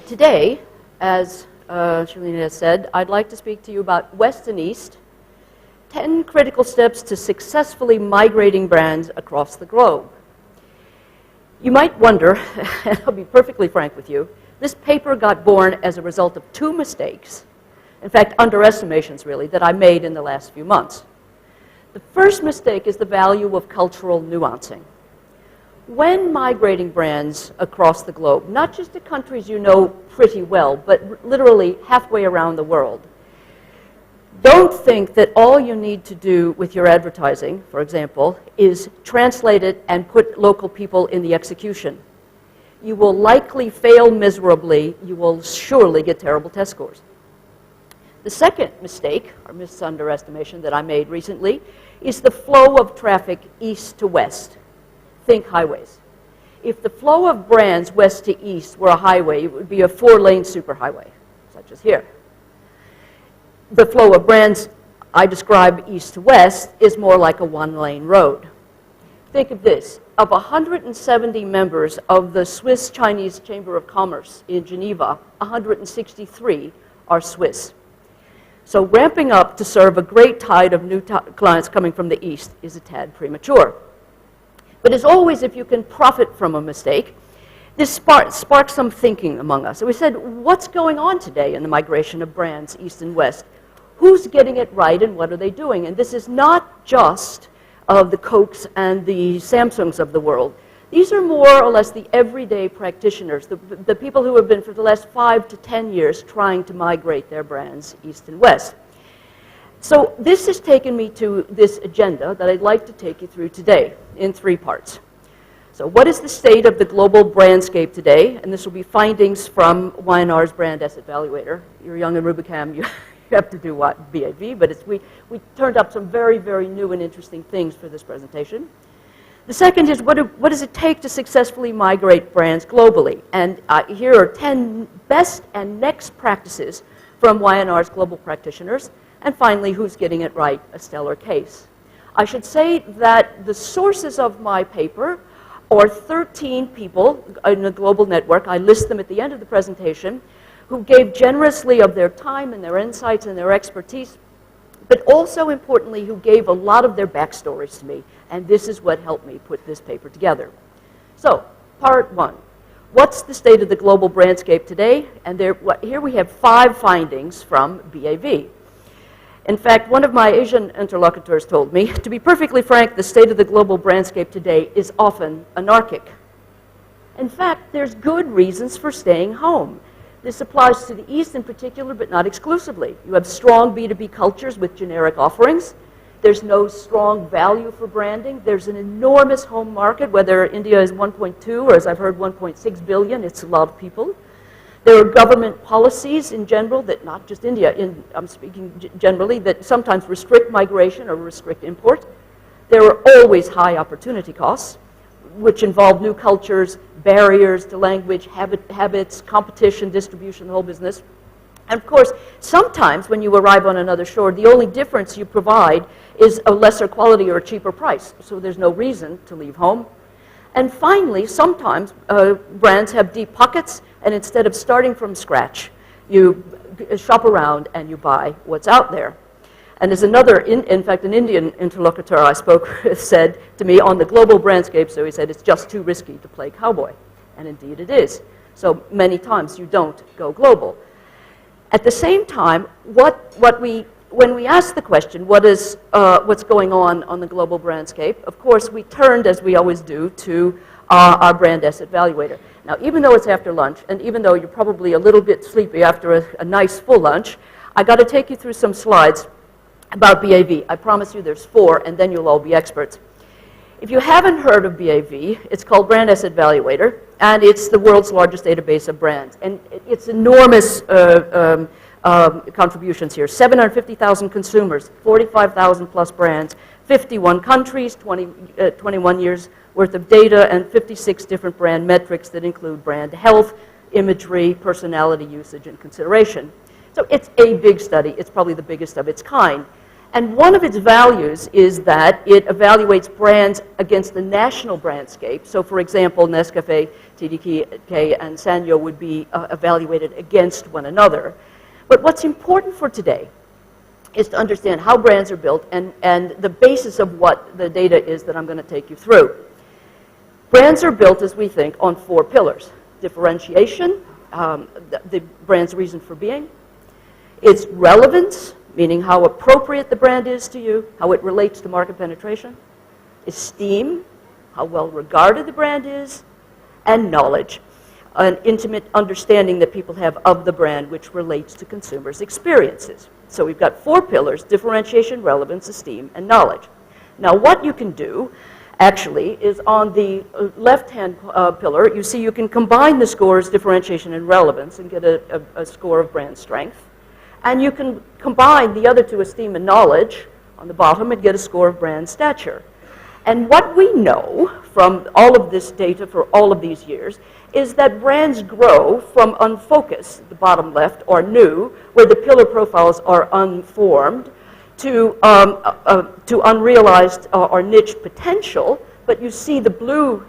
Today, as Shalini has said, I'd like to speak to you about West and East, 10 critical steps to successfully migrating brands across the globe. You might wonder, and I'll be perfectly frank with you, this paper got born as a result of two mistakes, in fact, underestimations really, that I made in the last few months. The first mistake is the value of cultural nuancing. When migrating brands across the globe, not just to countries you know pretty well, but literally halfway around the world, don't think that all you need to do with your advertising, for example, is translate it and put local people in the execution. You will likely fail miserably. You will surely get terrible test scores. The second mistake, or misunderestimation that I made recently, is the flow of traffic east to west. Think highways. If the flow of brands west to east were a highway, it would be a 4-lane superhighway, such as here. The flow of brands I describe east to west is more like a 1-lane road. Think of this. Of 170 members of the Swiss-Chinese Chamber of Commerce in Geneva, 163 are Swiss. So ramping up to serve a great tide of new clients coming from the east is a tad premature. But as always, if you can profit from a mistake, this sparked some thinking among us. So we said, what's going on today in the migration of brands east and west? Who's getting it right and what are they doing? And this is not just of the Cokes and the Samsungs of the world. These are more or less the everyday practitioners, the people who have been for the last 5 to 10 years trying to migrate their brands east and west. So this has taken me to this agenda that I'd like to take you through today in 3 parts. So what is the state of the global brandscape today? And this will be findings from Y&R's Brand Asset Evaluator. You're young and Rubicam, you have to do what? BAV, but we turned up some very, very new and interesting things for this presentation. The second is what does it take to successfully migrate brands globally? And here are 10 best and next practices from Y&R's global practitioners. And finally, who's getting it right, a stellar case. I should say that the sources of my paper are 13 people in a global network. I list them at the end of the presentation, who gave generously of their time and their insights and their expertise, but also importantly, who gave a lot of their backstories to me. And this is what helped me put this paper together. So, part 1. What's the state of the global brandscape today? And here we have 5 findings from BAV. In fact, one of my Asian interlocutors told me, to be perfectly frank, the state of the global brandscape today is often anarchic. In fact, there's good reasons for staying home. This applies to the East in particular, but not exclusively. You have strong B2B cultures with generic offerings. There's no strong value for branding. There's an enormous home market, whether India is 1.2 or, as I've heard, 1.6 billion. It's a lot of people. There are government policies in general that, not just India, I'm speaking generally, that sometimes restrict migration or restrict import. There are always high opportunity costs, which involve new cultures, barriers to language, habits, competition, distribution, the whole business. And of course, sometimes when you arrive on another shore, the only difference you provide is a lesser quality or a cheaper price. So there's no reason to leave home. And finally, sometimes brands have deep pockets, and instead of starting from scratch, you shop around and you buy what's out there. And there's another, in fact, an Indian interlocutor I spoke with said to me on the global brandscape, so he said, it's just too risky to play cowboy. And indeed it is. So many times you don't go global. At the same time, when we asked the question, what's going on the global brandscape, of course, we turned, as we always do, to our Brand Asset Evaluator. Now, even though it's after lunch, and even though you're probably a little bit sleepy after a nice full lunch, I got to take you through some slides about BAV. I promise you there's 4, and then you'll all be experts. If you haven't heard of BAV, it's called Brand Asset Evaluator, and it's the world's largest database of brands. And it's enormous contributions here. 750,000 consumers, 45,000 plus brands, 51 countries, 21 years worth of data, and 56 different brand metrics that include brand health, imagery, personality usage, and consideration. So it's a big study. It's probably the biggest of its kind. And one of its values is that it evaluates brands against the national brandscape. So for example, Nescafe, TDK, and Sanyo would be evaluated against one another. But what's important for today is to understand how brands are built and the basis of what the data is that I'm going to take you through. Brands are built, as we think, on 4 pillars. Differentiation, the brand's reason for being. Its relevance, meaning how appropriate the brand is to you, how it relates to market penetration. Esteem, how well regarded the brand is. And knowledge, an intimate understanding that people have of the brand which relates to consumers' experiences. So we've got 4 pillars: differentiation, relevance, esteem, and knowledge. Now what you can do actually is on the left-hand pillar, you see you can combine the scores differentiation and relevance and get a score of brand strength. And you can combine the other 2, esteem and knowledge, on the bottom and get a score of brand stature. And what we know from all of this data for all of these years is that brands grow from unfocused, the bottom left, or new, where the pillar profiles are unformed, to unrealized or niche potential. But you see the blue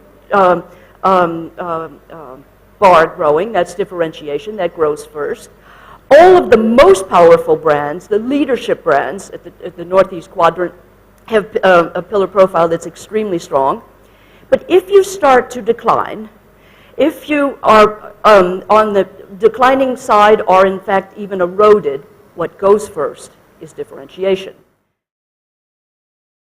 bar growing, that's differentiation, that grows first. All of the most powerful brands, the leadership brands at the northeast quadrant, have a pillar profile that's extremely strong. But if you start to decline, if you are on the declining side or in fact even eroded, what goes first is differentiation.